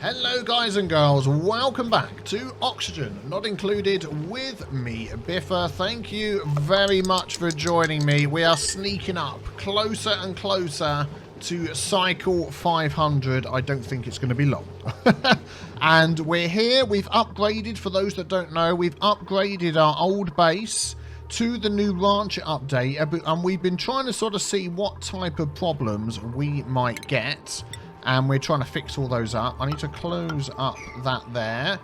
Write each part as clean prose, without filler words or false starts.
Hello guys and girls, welcome back to Oxygen, not included, with me, Biffa. Thank you very much for joining me. We are sneaking up closer and closer to cycle 500. I don't think it's going to be long. And we're here, we've upgraded, for those that don't know, we've upgraded our old base to the new rancher update, and we've been trying to sort of see what type of problems we might get. And we're trying to fix all those up. I need to close up that there,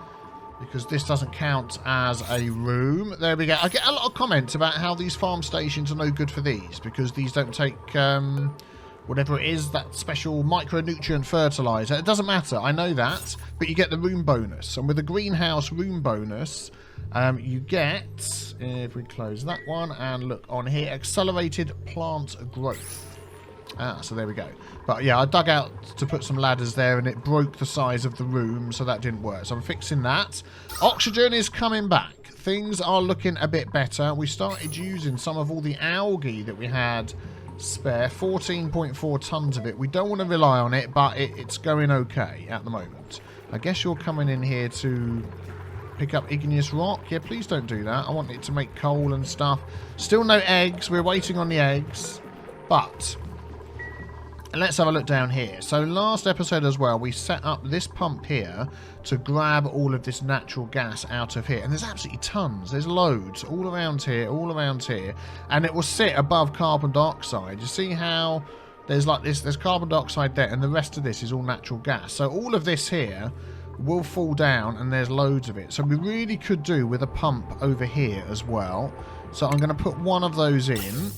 because this doesn't count as a room. There we go. I get a lot of comments about how these farm stations are no good for these, because these don't take whatever it is, that special micronutrient fertilizer. It doesn't matter, I know that, but you get the room bonus. And with the greenhouse room bonus, you get, if we close that one and look on here, accelerated plant growth. So there we go. But yeah, I dug out to put some ladders there and it broke the size of the room, so that didn't work. So I'm fixing that. Oxygen is coming back. Things are looking a bit better. We started using some of all the algae that we had spare. 14.4 tons of it. We don't want to rely on it, but it's going okay at the moment. I guess you're coming in here to pick up igneous rock. Yeah, please don't do that. I want it to make coal and stuff. Still no eggs. We're waiting on the eggs. But let's have a look down here. So last episode as well, we set up this pump here to grab all of this natural gas out of here. And there's absolutely tons. There's loads all around here, And it will sit above carbon dioxide. You see how there's like this, there's carbon dioxide there, and the rest of this is all natural gas. So all of this here will fall down, and there's loads of it. So we really could do with a pump over here as well. So I'm going to put one of those in.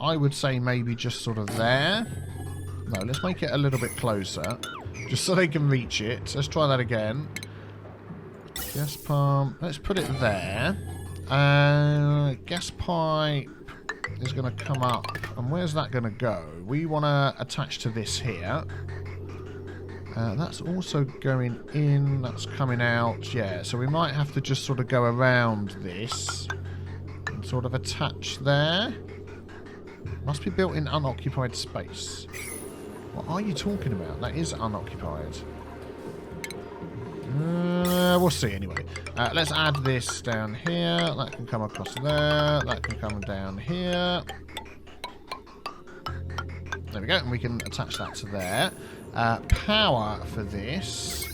I would say maybe just sort of there. No, let's make it a little bit closer, just so they can reach it. Let's try that again. Gas pump. Let's put it there. Gas pipe is going to come up. And where's that going to go? We want to attach to this here. That's also going in. That's coming out. Yeah, so we might have to just sort of go around this and sort of attach there. Must be built in unoccupied space. What are you talking about? That is unoccupied. We'll see anyway. Let's add this down here. That can come across there. That can come down here. There we go. And we can attach that to there. Power for this.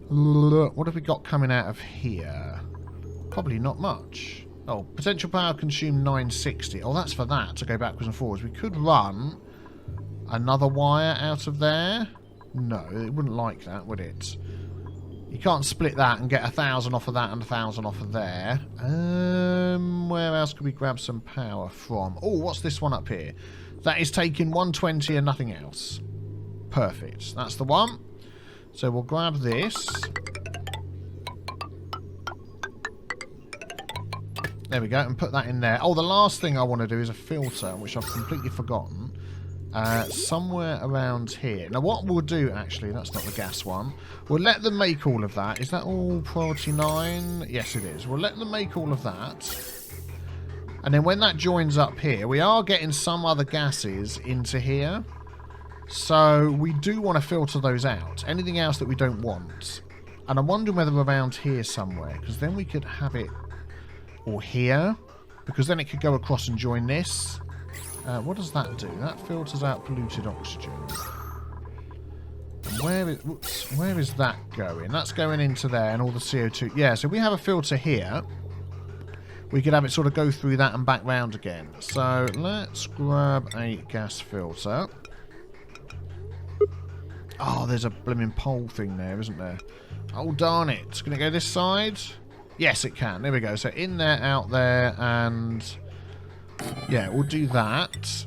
What have we got coming out of here? Probably not much. Oh, potential power consumed 960. Oh, that's for that, to go backwards and forwards. We could run another wire out of there. No, it wouldn't like that, would it? You can't split that and get 1,000 off of that and 1,000 off of there. Where else could we grab some power from? Oh, what's this one up here? That is taking 120 and nothing else. Perfect. That's the one. So we'll grab this. There we go, and put that in there. Oh, the last thing I want to do is a filter, which I've completely forgotten. Somewhere around here. Now, what we'll do, actually, that's not the gas one. We'll let them make all of that. Is that all priority 9? Yes, it is. We'll let them make all of that. And then when that joins up here, we are getting some other gases into here. So we do want to filter those out. Anything else that we don't want. And I'm wondering whether around here somewhere, because then we could have it or here, because then it could go across and join this. What does that do? That filters out polluted oxygen. And where is that going? That's going into there, and all the CO2. Yeah, so we have a filter here. We could have it sort of go through that and back round again. So let's grab a gas filter. Oh, there's a blooming pole thing there, isn't there? Oh, darn it. Can it go this side? Yes, it can. There we go. So in there, out there, and yeah, we'll do that.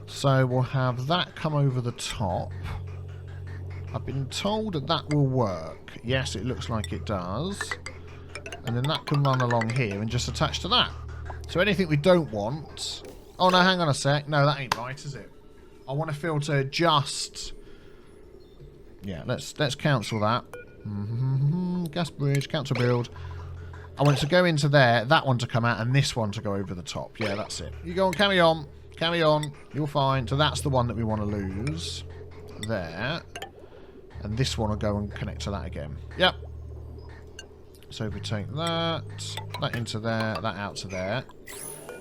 So we'll have that come over the top. I've been told that that will work. Yes, it looks like it does. And then that can run along here and just attach to that. So anything we don't want... Oh, no, hang on a sec. No, that ain't right, is it? I want to filter just... Yeah, let's cancel that. Gas bridge, cancel build. I want it to go into there, that one to come out, and this one to go over the top. Yeah, that's it. You go on, carry on. Carry on. You're fine. So that's the one that we want to lose. there. And this one will go and connect to that again. Yep. So if we take that into there, that out to there.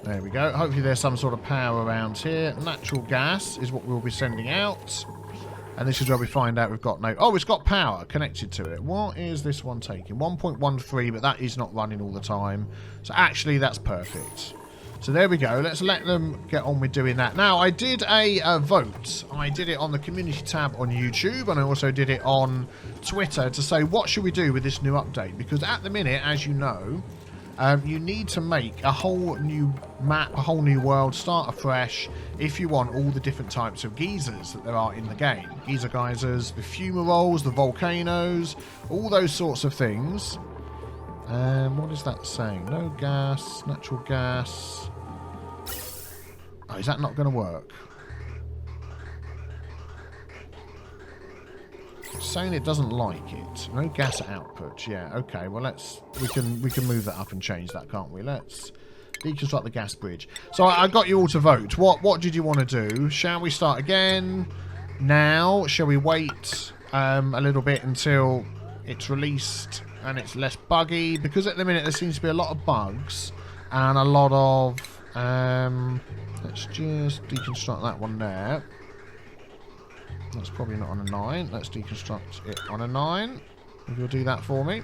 There we go. Hopefully there's some sort of power around here. Natural gas is what we'll be sending out. And this is where we find out we've got no... Oh, it's got power connected to it. What is this one taking? 1.13, but that is not running all the time. So actually, that's perfect. So there we go. Let's let them get on with doing that. Now, I did a vote. I did it on the community tab on YouTube, and I also did it on Twitter to say, what should we do with this new update? Because at the minute, as you know, you need to make a whole new map, a whole new world, start afresh, if you want all the different types of geysers that there are in the game. Geyser geysers, the fumaroles, the volcanoes, all those sorts of things. What is that saying? No gas, natural gas. Oh, is that not going to work? It's saying it doesn't like it. No gas output. Yeah, okay. Well, we can move that up and change that, can't we? Let's deconstruct the gas bridge. So I got you all to vote. What did you want to do? Shall we start again now? Shall we wait a little bit until it's released and it's less buggy? Because at the minute there seems to be a lot of bugs and a lot of let's just deconstruct that one there. That's probably not on a 9. Let's deconstruct it on a 9. If you'll do that for me.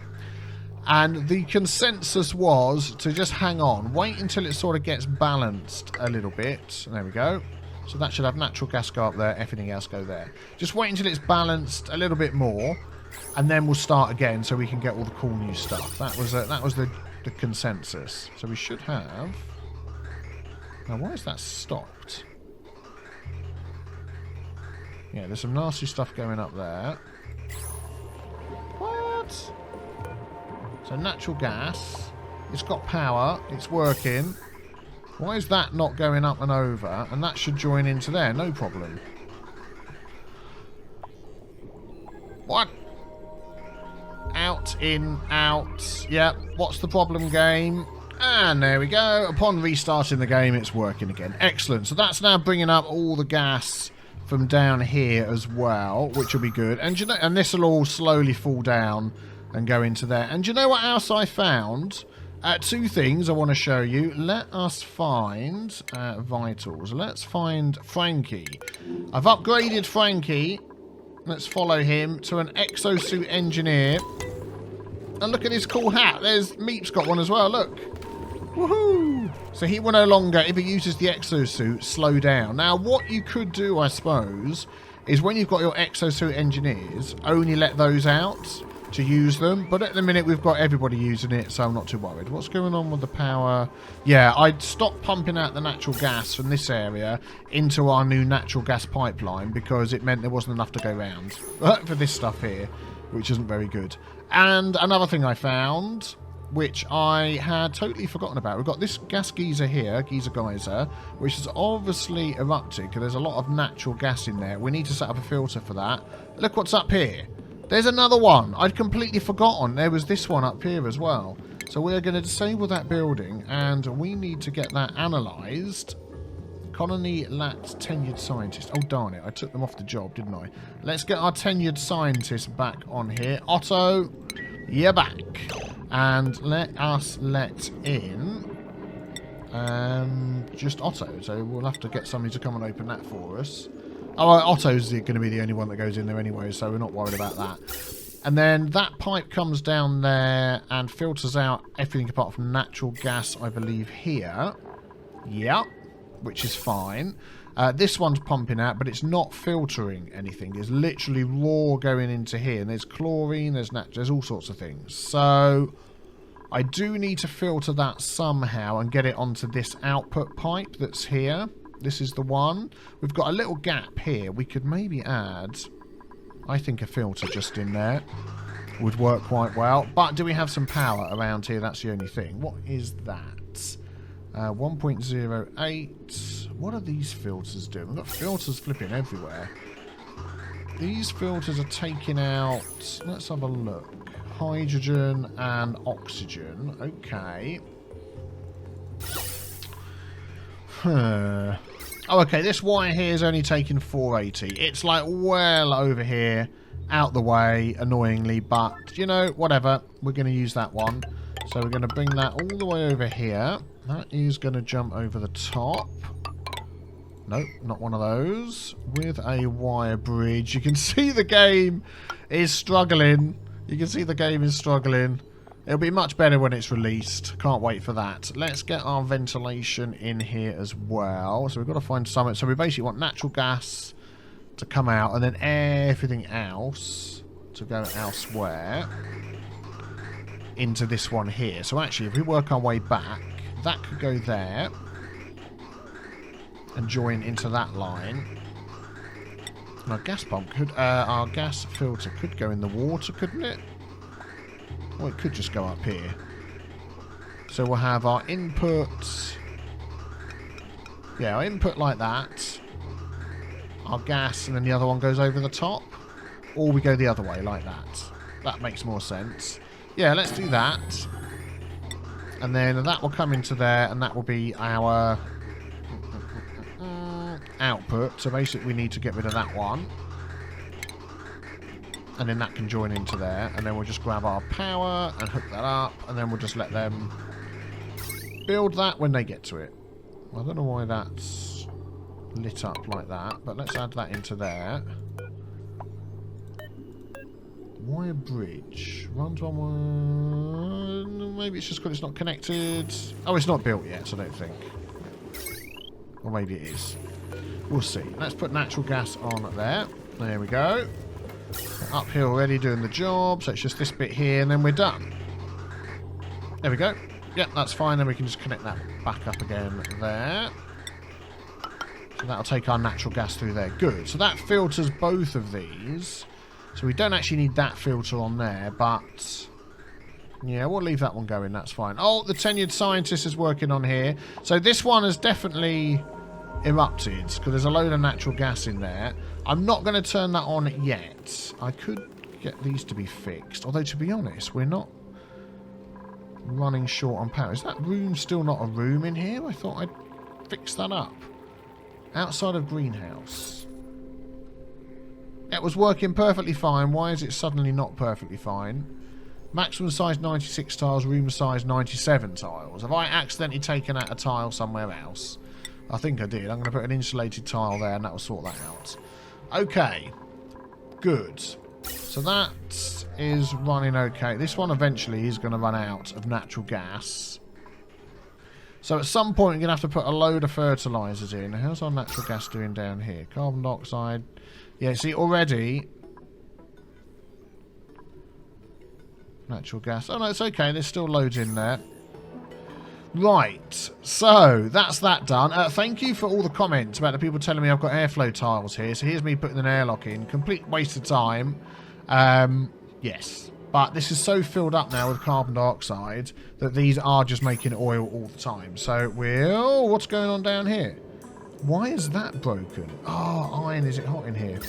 And the consensus was to just hang on. Wait until it sort of gets balanced a little bit. There we go. So that should have natural gas go up there. Everything else go there. Just wait until it's balanced a little bit more. And then we'll start again so we can get all the cool new stuff. That was the consensus. So we should have... Now, why is that stopped? Yeah, there's some nasty stuff going up there. What? So natural gas. It's got power. It's working. Why is that not going up and over? And that should join into there. No problem. What? Out, in, out. Yep. What's the problem, game? And there we go. Upon restarting the game, it's working again. Excellent. So that's now bringing up all the gas from down here as well, which will be good. And you know, and this will all slowly fall down and go into there. And you know what else I found? Two things I want to show you. Let us find vitals. Let's find Frankie. I've upgraded Frankie. Let's follow him to an exosuit engineer. And look at his cool hat. There's Meep's got one as well. Look. Woohoo! So he will no longer, if he uses the exosuit, slow down. Now, what you could do, I suppose, is when you've got your exosuit engineers, only let those out to use them. But at the minute, we've got everybody using it, so I'm not too worried. What's going on with the power? Yeah, I'd stopped pumping out the natural gas from this area into our new natural gas pipeline because it meant there wasn't enough to go round for this stuff here, which isn't very good. And another thing I found, which I had totally forgotten about. We've got this gas geyser here, geyser, which is obviously erupted because there's a lot of natural gas in there. We need to set up a filter for that. Look what's up here. There's another one. I'd completely forgotten. There was this one up here as well. So we're going to disable that building and we need to get that analysed. Colony lacks tenured scientists. Oh, darn it. I took them off the job, didn't I? Let's get our tenured scientists back on here. Otto, you're back. And let us let in just Otto. So we'll have to get somebody to come and open that for us. Oh, Otto's going to be the only one that goes in there anyway, so we're not worried about that. And then that pipe comes down there and filters out everything apart from natural gas, I believe, here. Yeah, which is fine. This one's pumping out, but it's not filtering anything. It's literally raw going into here. And there's chlorine, there's all sorts of things. So I do need to filter that somehow and get it onto this output pipe that's here. This is the one. We've got a little gap here. We could maybe add, I think, a filter just in there would work quite well. But do we have some power around here? That's the only thing. What is that? 1.08. What are these filters doing? We've got filters flipping everywhere. These filters are taking out, let's have a look, hydrogen and oxygen. Okay. Oh, okay, this wire here is only taking 480. It's like well over here, out the way, annoyingly, but, you know, whatever. We're going to use that one. So we're going to bring that all the way over here. That is going to jump over the top. Nope, not one of those. With a wire bridge. You can see the game is struggling. You can see the game is struggling. It'll be much better when it's released. Can't wait for that. Let's get our ventilation in here as well. So we've got to find something. So we basically want natural gas to come out and then everything else to go elsewhere into this one here. So actually, if we work our way back, that could go there and join into that line. And our gas pump could, our gas filter could go in the water, couldn't it? Or it could just go up here. So we'll have our input. Yeah, our input like that. Our gas, and then the other one goes over the top. Or we go the other way like that. That makes more sense. Yeah, let's do that. And then that will come into there, and that will be our output. So basically we need to get rid of that one. And then that can join into there. And then we'll just grab our power and hook that up. And then we'll just let them build that when they get to it. I don't know why that's lit up like that. But let's add that into there. Wire bridge. Runs on one. Maybe it's just because it's not connected. Oh, it's not built yet, so I don't think. Or maybe it is. We'll see. Let's put natural gas on there. There we go. Up here already doing the job. So it's just this bit here and then we're done. There we go. Yep, that's fine. Then we can just connect that back up again there. So that'll take our natural gas through there. Good. So that filters both of these. So we don't actually need that filter on there, but yeah, we'll leave that one going. That's fine. Oh, the tenured scientist is working on here. So this one has definitely erupted because there's a load of natural gas in there. I'm not going to turn that on yet. I could get these to be fixed. Although, to be honest, we're not running short on power. Is that room still not a room in here? I thought I'd fix that up. Outside of greenhouse. It was working perfectly fine. Why is it suddenly not perfectly fine? Maximum size 96 tiles, room size 97 tiles. Have I accidentally taken out a tile somewhere else? I think I did. I'm going to put an insulated tile there and that will sort that out. Okay. Good. So that is running okay. This one eventually is going to run out of natural gas. So at some point we're going to have to put a load of fertilizers in. How's our natural gas doing down here? Carbon dioxide. Yeah, see, already... Natural gas. Oh, no, it's okay. There's still loads in there. Right. So, that's that done. Thank you for all the comments about the people telling me I've got airflow tiles here. So, here's me putting an airlock in. Complete waste of time. Yes. But this is so filled up now with carbon dioxide that these are just making oil all the time. So, we'll... What's going on down here? Why is that broken? Oh, iron. Is it hot in here?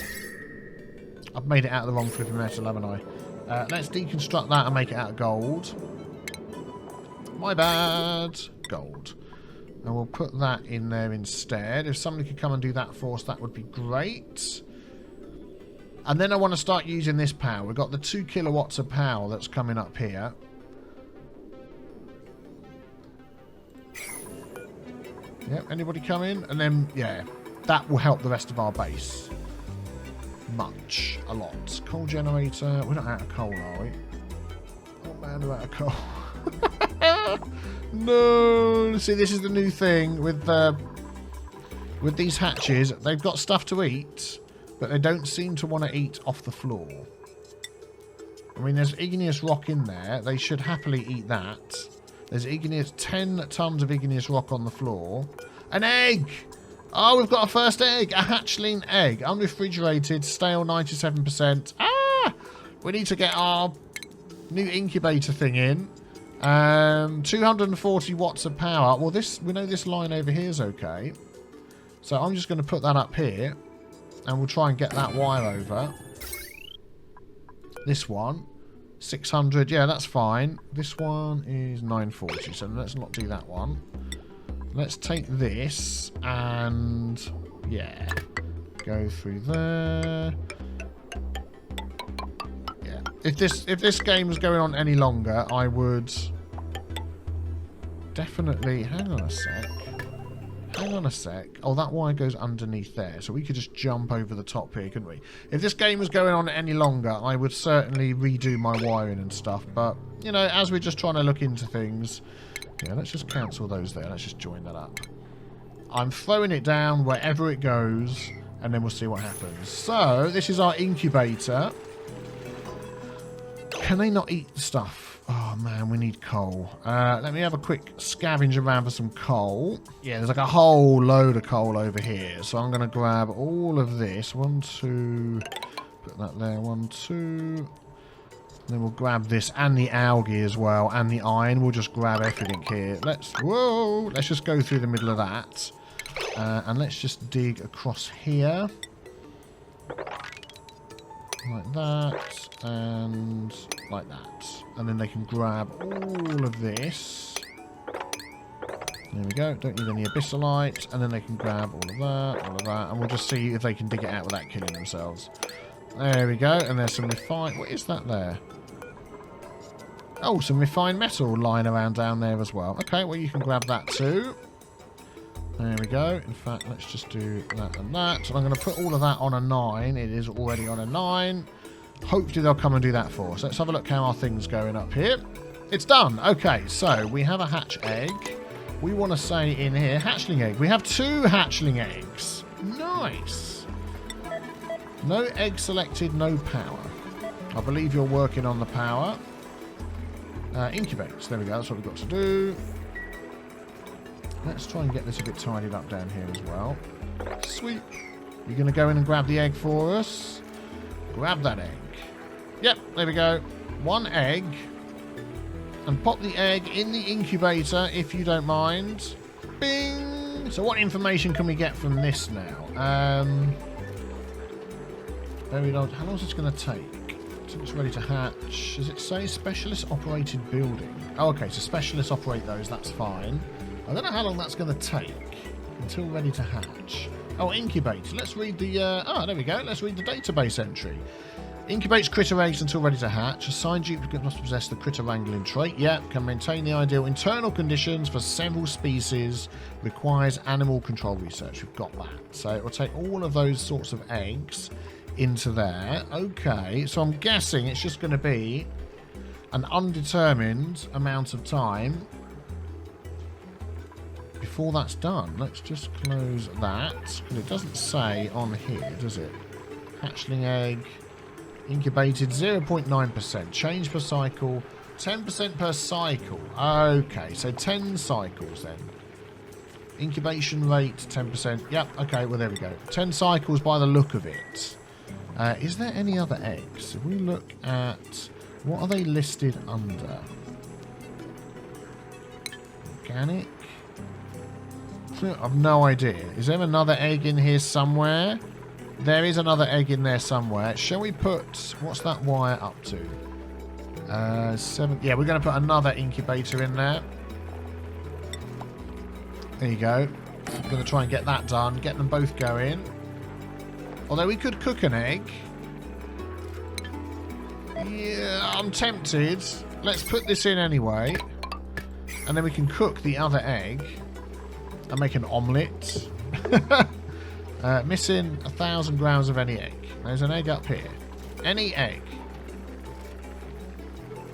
I've made it out of the wrong flipping metal, haven't I? Let's deconstruct that and make it out of gold. My bad. Gold. And we'll put that in there instead. If somebody could come and do that for us, that would be great. And then I want to start using this power. We've got the 2 kilowatts of power that's coming up here. Yep, anybody come in? And then, yeah, that will help the rest of our base. Much. A lot. Coal generator. We're not out of coal, are we? Oh man, we're out of coal. No. See, this is the new thing with these hatches. They've got stuff to eat, but they don't seem to want to eat off the floor. I mean, there's igneous rock in there. They should happily eat that. There's igneous, 10 tons of igneous rock on the floor. An egg! Oh, we've got a first egg. A hatchling egg. Unrefrigerated, stale 97%. Ah! We need to get our new incubator thing in. 240 watts of power. Well, we know this line over here is okay. So I'm just going to put that up here. And we'll try and get that wire over. This one. 600. Yeah, that's fine. This one is 940. So let's not do that one. Let's take this and, yeah, go through there. Yeah. If this game was going on any longer, I would definitely... Hang on a sec. Hang on a sec. Oh, that wire goes underneath there, so we could just jump over the top here, couldn't we? If this game was going on any longer, I would certainly redo my wiring and stuff, but, you know, as we're just trying to look into things... Yeah, let's just cancel those there. Let's just join that up. I'm throwing it down wherever it goes, and then we'll see what happens. So, this is our incubator. Can they not eat stuff? Oh, man, we need coal. Let me have a quick scavenge around for some coal. Yeah, there's like a whole load of coal over here. So I'm going to grab all of this. 1, 2... Put that there. 1, 2... Then we'll grab this and the algae as well, and the iron. We'll just grab everything here. Let's just go through the middle of that. And let's just dig across here. Like that. And like that. And then they can grab all of this. There we go. Don't need any abyssalite. And then they can grab all of that. And we'll just see if they can dig it out without killing themselves. There we go. And there's some refined... What is that there? Oh, some refined metal lying around down there as well. Okay, well, you can grab that too. There we go. In fact, let's just do that and that. So I'm going to put all of that on a 9. It is already on a 9. Hopefully they'll come and do that for us. Let's have a look how our thing's going up here. It's done. Okay, so we have a hatch egg. We want to say in here, hatchling egg. We have 2 hatchling eggs. Nice. No egg selected, no power. I believe you're working on the power. Incubators. There we go. That's what we've got to do. Let's try and get this a bit tidied up down here as well. Sweet. You're going to go in and grab the egg for us. Grab that egg. Yep, there we go. 1 egg. And pop the egg in the incubator, if you don't mind. Bing! So what information can we get from this now? Very long. How long is this going to take? So it's ready to hatch. Does it say specialist operated building? Oh, okay, so specialists operate those. That's fine. I don't know how long that's going to take until ready to hatch. Oh, incubator. Let's read the... there we go. Let's read the database entry. Incubates critter eggs until ready to hatch. Assigned duplicate must possess the critter wrangling trait. Yep. Can maintain the ideal internal conditions for several species. Requires animal control research. We've got that. So it will take all of those sorts of eggs into there. Okay. So I'm guessing it's just going to be an undetermined amount of time before that's done. Let's just close that. Because it doesn't say on here, does it? Hatchling egg. Incubated 0.9%. Change per cycle. 10% per cycle. Okay, so 10 cycles then. Incubation rate 10%. Yep, okay, well there we go. 10 cycles by the look of it. Is there any other eggs? If we look at... What are they listed under? Organic? I've no idea. Is there another egg in here somewhere? There is another egg in there somewhere. Shall we put... What's that wire up to? 7... Yeah, we're going to put another incubator in there. There you go. I'm going to try and get that done. Get them both going. Although we could cook an egg. Yeah, I'm tempted. Let's put this in anyway. And then we can cook the other egg. And make an omelette. Missing 1,000 grams of any egg. There's an egg up here. Any egg.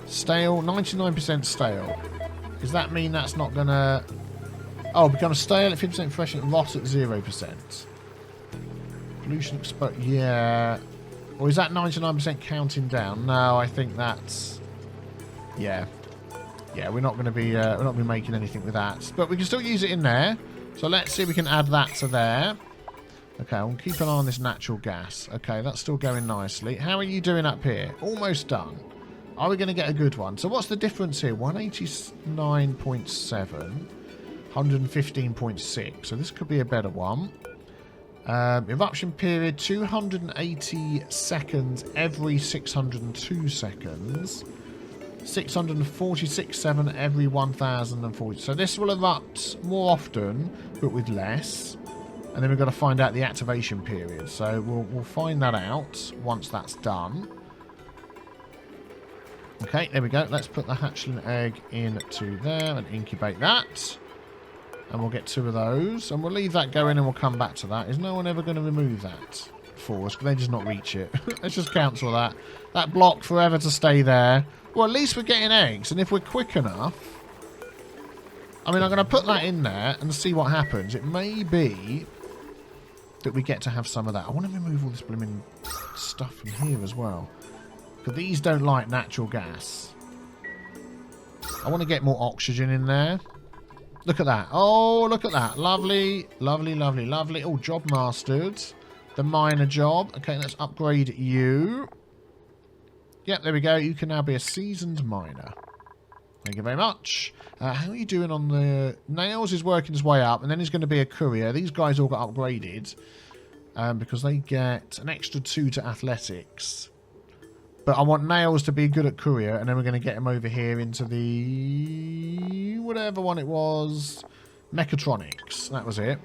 Stale. 99% stale. Does that mean that's not going to... Oh, become stale at 50% fresh and rot at 0%. Pollution exposed. Yeah. Or is that 99% counting down? No, I think that's... Yeah. Yeah, we're not going to be making anything with that. But we can still use it in there. So let's see if we can add that to there. Okay, I'll keep an eye on this natural gas. Okay, that's still going nicely. How are you doing up here? Almost done. Are we going to get a good one? So what's the difference here? 189.7. 115.6. So this could be a better one. Eruption period 280 seconds every 602 seconds. 646.7 every 1,040. So this will erupt more often, but with less. And then we've got to find out the activation period. So we'll find that out once that's done. Okay, there we go. Let's put the hatchling egg into there and incubate that. And we'll get 2 of those. And we'll leave that going and we'll come back to that. Is no one ever going to remove that for us? Can they just not reach it? Let's just cancel that. That block forever to stay there. Well, at least we're getting eggs. And if we're quick enough... I mean, I'm going to put that in there and see what happens. It may be that we get to have some of that. I want to remove all this blooming stuff from here as well. Because these don't like natural gas. I want to get more oxygen in there. Look at that. Oh, look at that. Lovely, lovely, lovely, lovely. Oh, job mastered. The minor job. Okay, let's upgrade you. Yep, there we go. You can now be a seasoned miner. Thank you very much. How are you doing on the... Nails is working his way up, and then he's going to be a courier. These guys all got upgraded because they get an extra 2 to athletics. But I want Nails to be good at courier, and then we're going to get him over here into the... whatever one it was. Mechatronics. That was it.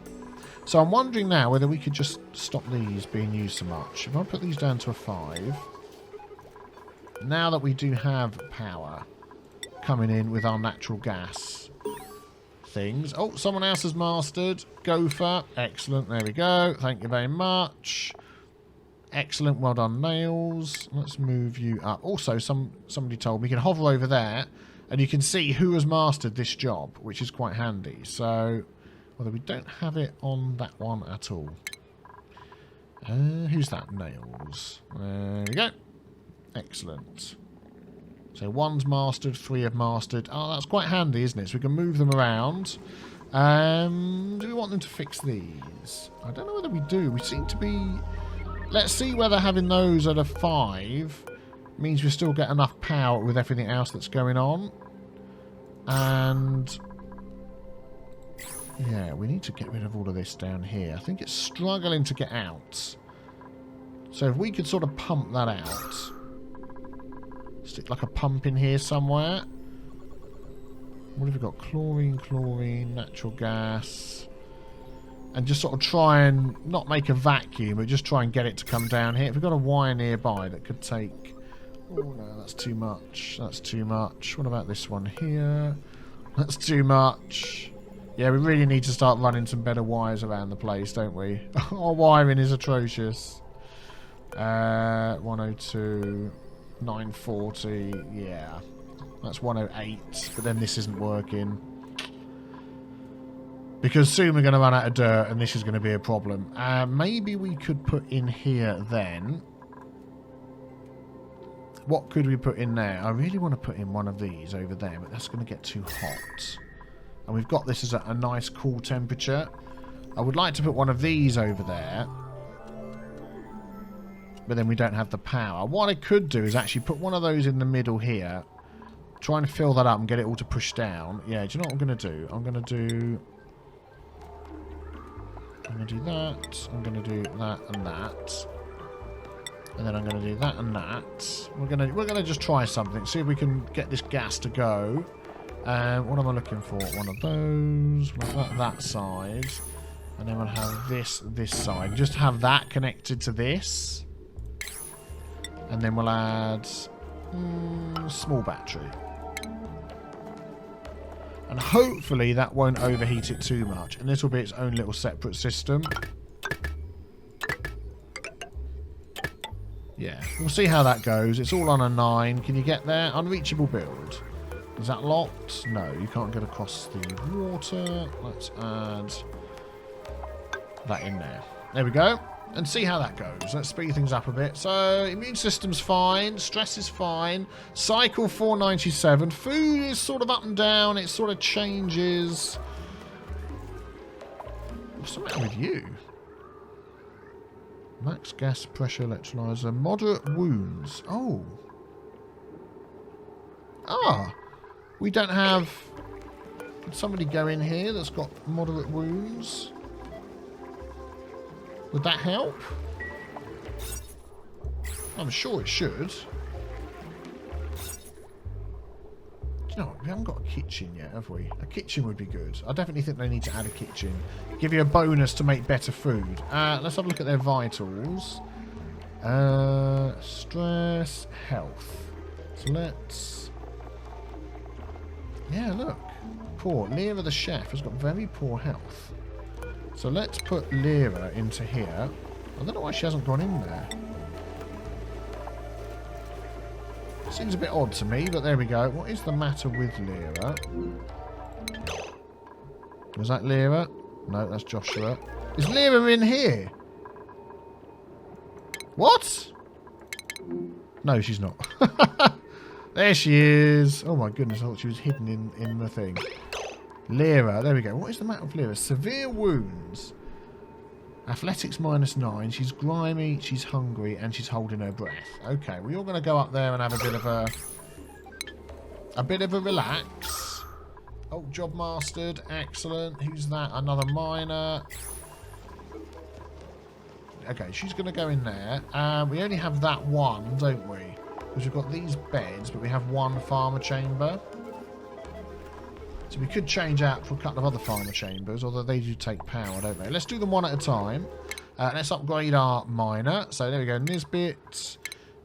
So I'm wondering now whether we could just stop these being used so much. If I put these down to a 5... Now that we do have power coming in with our natural gas things. Oh, someone else has mastered. Gopher. Excellent. There we go. Thank you very much. Excellent. Well done, Nails. Let's move you up. Also, somebody told me you can hover over there and you can see who has mastered this job, which is quite handy. So, although we don't have it on that one at all. Who's that? Nails. There we go. Excellent. So 1's mastered, 3 have mastered. Oh, that's quite handy, isn't it? So we can move them around. Do we want them to fix these? I don't know whether we do. We seem to be... Let's see whether having those at a 5 means we still get enough power with everything else that's going on. And... yeah, we need to get rid of all of this down here. I think it's struggling to get out. So if we could sort of pump that out... Stick like a pump in here somewhere. What have we got? Chlorine, chlorine, natural gas. And just sort of try and not make a vacuum, but just try and get it to come down here. If we've got a wire nearby that could take... oh no, that's too much. That's too much. What about this one here? That's too much. Yeah, we really need to start running some better wires around the place, don't we? Our wiring is atrocious. 102... 940, yeah. That's 108, but then this isn't working. Because soon we're going to run out of dirt, and this is going to be a problem. Maybe we could put in here then. What could we put in there? I really want to put in one of these over there, but that's going to get too hot. And we've got this as a nice cool temperature. I would like to put one of these over there. But then we don't have the power. What I could do is actually put one of those in the middle here. Try and fill that up and get it all to push down. Yeah, do you know what I'm going to do? I'm going to do that. I'm going to do that and that. And then I'm going to do that and that. We're going to just try something. See if we can get this gas to go. What am I looking for? One of those. That side. And then we'll have this side. Just have that connected to this. And then we'll add small battery. And hopefully that won't overheat it too much. And this will be its own little separate system. Yeah, we'll see how that goes. It's all on a 9. Can you get there? Unreachable build. Is that locked? No, you can't get across the water. Let's add that in there. There we go. And see how that goes. Let's speed things up a bit. So, immune system's fine. Stress is fine. Cycle 497. Food is sort of up and down. It sort of changes. What's the matter with you? Max gas pressure electrolyzer. Moderate wounds. Oh. Ah. We don't have... Can somebody go in here that's got moderate wounds? Would that help? I'm sure it should. you know what? We haven't got a kitchen yet, have we? A kitchen would be good. I definitely think they need to add a kitchen. Give you a bonus to make better food. Let's have a look at their vitals. Stress, health. So let's... Yeah, look. Poor. Lyra the chef has got very poor health. So let's put Lyra into here. I don't know why she hasn't gone in there. Seems a bit odd to me, but there we go. What is the matter with Lyra? Was that Lyra? No, that's Joshua. Is Lyra in here? What? No, she's not. There she is. Oh my goodness, I thought she was hidden in the thing. Lyra, there we go. What is the matter with Lyra? Severe wounds. Athletics -9. She's grimy, she's hungry, and she's holding her breath. Okay, we're all going to go up there and have a bit of a relax. Oh, job mastered. Excellent. Who's that? Another miner. Okay, she's going to go in there. We only have that one, don't we? Because we've got these beds, but we have one farmer chamber. So we could change out for a couple of other farmer chambers, although they do take power, don't they? Let's do them one at a time. Let's upgrade our miner. So there we go. Nisbet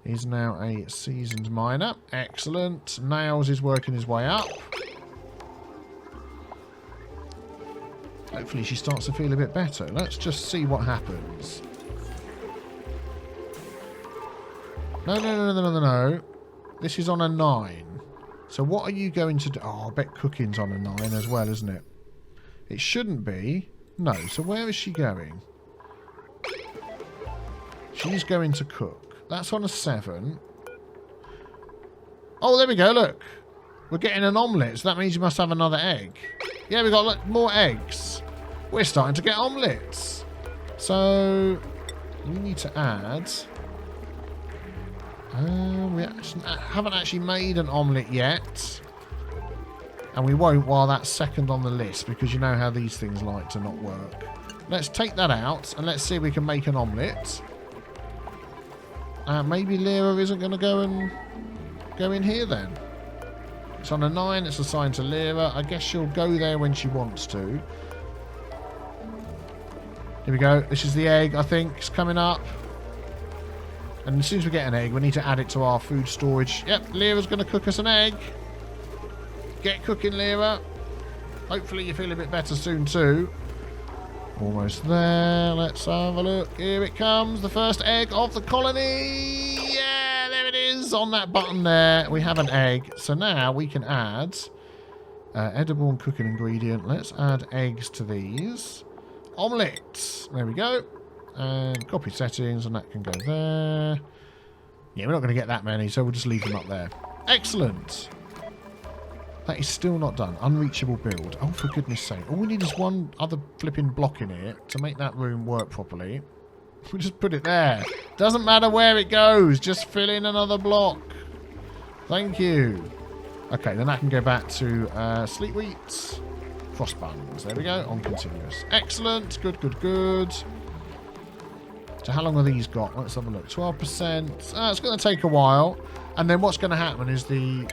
is now a seasoned miner. Excellent. Nails is working his way up. Hopefully she starts to feel a bit better. Let's just see what happens. No. This is on a 9. So what are you going to do? Oh, I bet cooking's on a 9 as well, isn't it? It shouldn't be. No, so where is she going? She's going to cook. That's on a 7. Oh, there we go, look. We're getting an omelette, so that means you must have another egg. Yeah, we've got look, more eggs. We're starting to get omelettes. So, we need to add... we haven't actually made an omelette yet. And we won't while that's second on the list, because you know how these things like to not work. Let's take that out and let's see if we can make an omelette. Maybe Lyra isn't going to go in here then. It's on a 9, it's assigned to Lyra. I guess she'll go there when she wants to. Here we go. This is the egg, I think. It's coming up. And as soon as we get an egg, we need to add it to our food storage. Yep, Lyra's going to cook us an egg. Get cooking, Lyra. Hopefully you feel a bit better soon too. Almost there. Let's have a look. Here it comes. The first egg of the colony. Yeah, there it is. On that button there, we have an egg. So now we can add edible and cooking ingredient. Let's add eggs to these. Omelette. There we go. And copy settings, and that can go there. Yeah, we're not going to get that many, so we'll just leave them up there. Excellent. That is still not done. Unreachable build. Oh, for goodness sake. All we need is one other flipping block in here to make that room work properly. We'll just put it there. Doesn't matter where it goes. Just fill in another block. Thank you. Okay, then that can go back to sleep wheat. Frost buns. There we go. On continuous. Excellent. Good, good, good. So how long have these got? Let's have a look. 12%. It's going to take a while. And then what's going to happen is the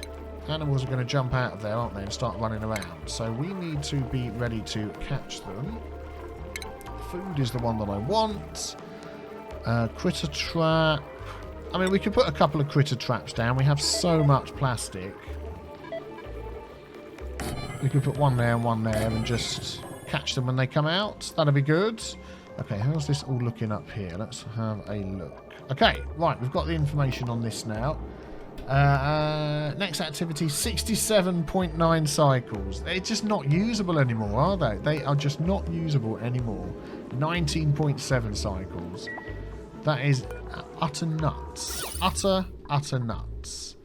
animals are going to jump out of there, aren't they, and start running around. So we need to be ready to catch them. Food is the one that I want. Critter trap. I mean, we could put a couple of critter traps down. We have so much plastic. We could put one there and just catch them when they come out. That'd be good. Okay, how's this all looking up here? Let's have a look. Okay, right, we've got the information on this now. Next activity, 67.9 cycles. They're just not usable anymore, are they? They are just not usable anymore. 19.7 cycles. That is utter nuts. Utter nuts.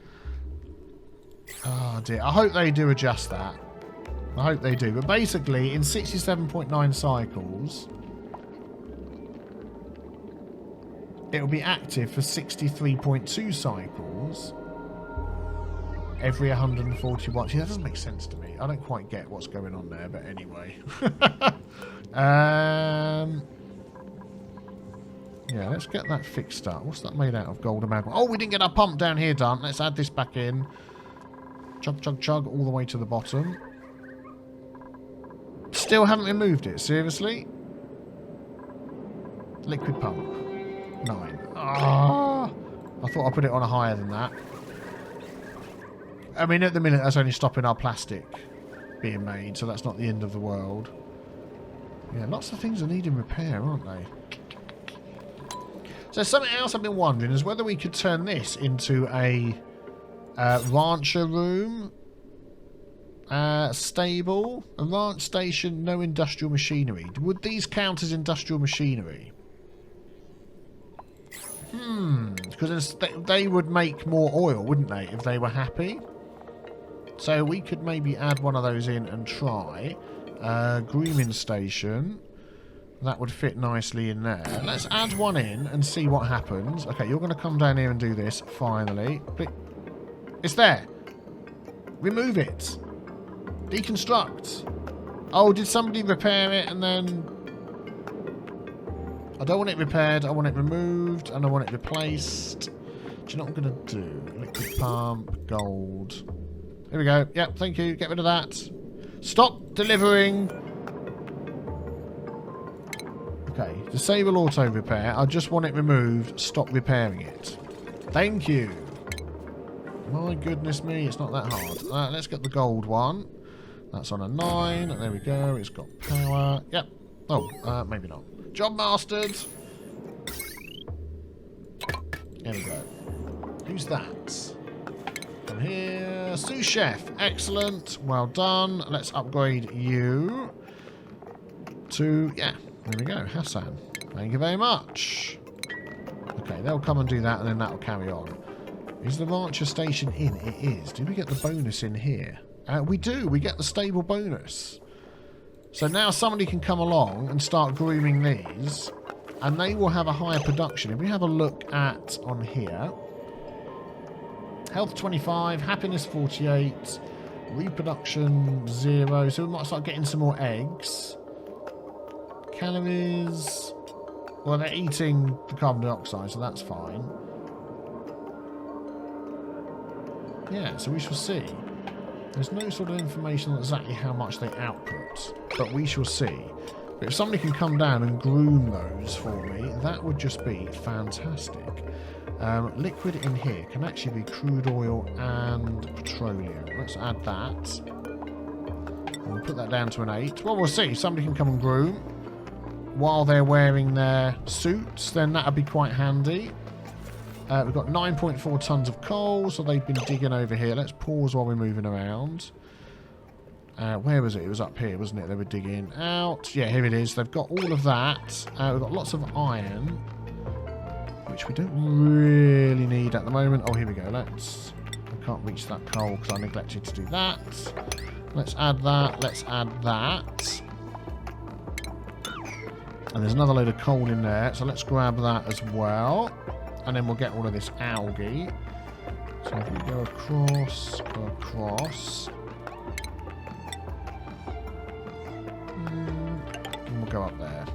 Oh dear. I hope they do adjust that. I hope they do. But basically, in 67.9 cycles... it will be active for 63.2 cycles every 141. See, that doesn't make sense to me. I don't quite get what's going on there, but anyway. Yeah, let's get that fixed up. What's that made out of? Gold amalgam. Oh, we didn't get our pump down here done. Let's add this back in. Chug, chug, chug, all the way to the bottom. Still haven't removed it, seriously? Liquid pump. 9. Ah! I thought I put it on a higher than that. I mean, at the minute, that's only stopping our plastic being made, so that's not the end of the world. Yeah, lots of things are needing repair, aren't they? So something else I've been wondering is whether we could turn this into a rancher room, stable, a ranch station, no industrial machinery. Would these count as industrial machinery? Because they would make more oil, wouldn't they, if they were happy? So we could maybe add one of those in and try. Grooming station. That would fit nicely in there. Let's add one in and see what happens. Okay, you're going to come down here and do this, finally. It's there. Remove it. Deconstruct. Oh, did somebody repair it and then... I don't want it repaired, I want it removed, and I want it replaced. Do you know what I'm going to do? Liquid pump, gold. Here we go. Yep, thank you. Get rid of that. Stop delivering. Okay, disable auto repair. I just want it removed. Stop repairing it. Thank you. My goodness me, it's not that hard. Let's get the gold one. That's on a 9. There we go. It's got power. Yep. Oh, maybe not. Job mastered. There we go. Who's that? Come here. Sous chef. Excellent. Well done. Let's upgrade you to... Yeah. There we go. Hassan. Thank you very much. Okay, they'll come and do that and then that'll carry on. Is the rancher station in? It is. Do we get the bonus in here? We do. We get the stable bonus. So now somebody can come along and start grooming these, and they will have a higher production. If we have a look at on here, health 25, happiness 48, reproduction 0. So we might start getting some more eggs. Calories. Well, they're eating the carbon dioxide, so that's fine. Yeah, so we shall see. There's no sort of information on exactly how much they output, but we shall see. But if somebody can come down and groom those for me, that would just be fantastic. Liquid in here can actually be crude oil and petroleum. Let's add that. And we'll put that down to an 8. Well, we'll see. Somebody can come and groom while they're wearing their suits, then that would be quite handy. We've got 9.4 tons of coal, so they've been digging over here. Let's pause while we're moving around. Where was it? It was up here, wasn't it? They were digging out. Yeah, here it is. They've got all of that. We've got lots of iron, which we don't really need at the moment. Oh, here we go. I can't reach that coal because I neglected to do that. Let's add that. Let's add that. And there's another load of coal in there, so let's grab that as well. And then we'll get all of this algae. So if we go across, and we'll go up there.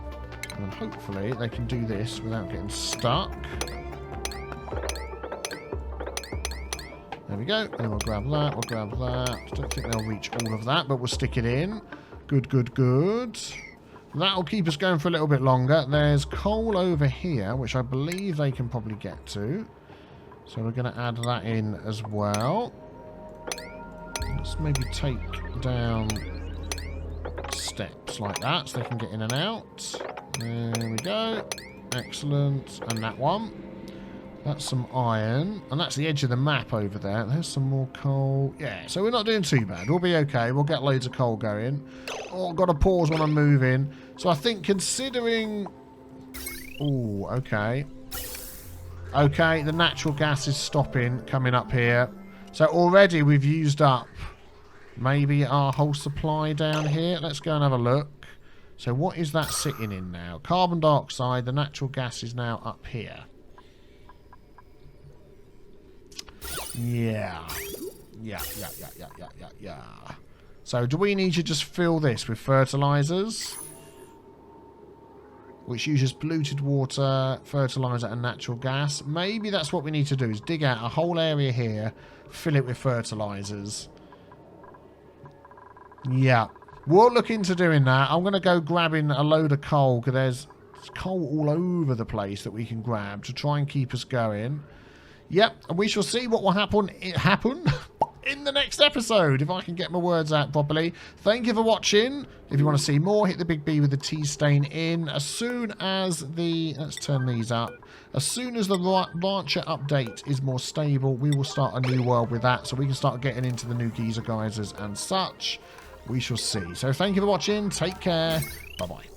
And then hopefully they can do this without getting stuck. There we go. And we'll grab that, we'll grab that. I don't think they'll reach all of that, but we'll stick it in. Good, good, good. That'll keep us going for a little bit longer. There's coal over here, which I believe they can probably get to. So we're going to add that in as well. Let's maybe take down steps like that so they can get in and out. There we go. Excellent. And that one. That's some iron. And that's the edge of the map over there. There's some more coal. Yeah, so we're not doing too bad. We'll be okay. We'll get loads of coal going. Oh, I've got to pause when I'm moving. So I think considering... Oh, okay. Okay, the natural gas is stopping coming up here. So already we've used up maybe our whole supply down here. Let's go and have a look. So what is that sitting in now? Carbon dioxide. The natural gas is now up here. Yeah. Yeah. So do we need to just fill this with fertilizers? Which uses polluted water, fertilizer and natural gas. Maybe that's what we need to do, is dig out a whole area here, fill it with fertilizers. Yeah. We'll look into doing that. I'm going to go grabbing a load of coal because there's coal all over the place that we can grab to try and keep us going. Yep, and we shall see what will happen in the next episode, if I can get my words out properly. Thank you for watching. If you want to see more, hit the big B with the T stain in. As soon as the... Let's turn these up. As soon as the launcher update is more stable, we will start a new world with that, so we can start getting into the new geyser geysers and such. We shall see. So thank you for watching. Take care. Bye-bye.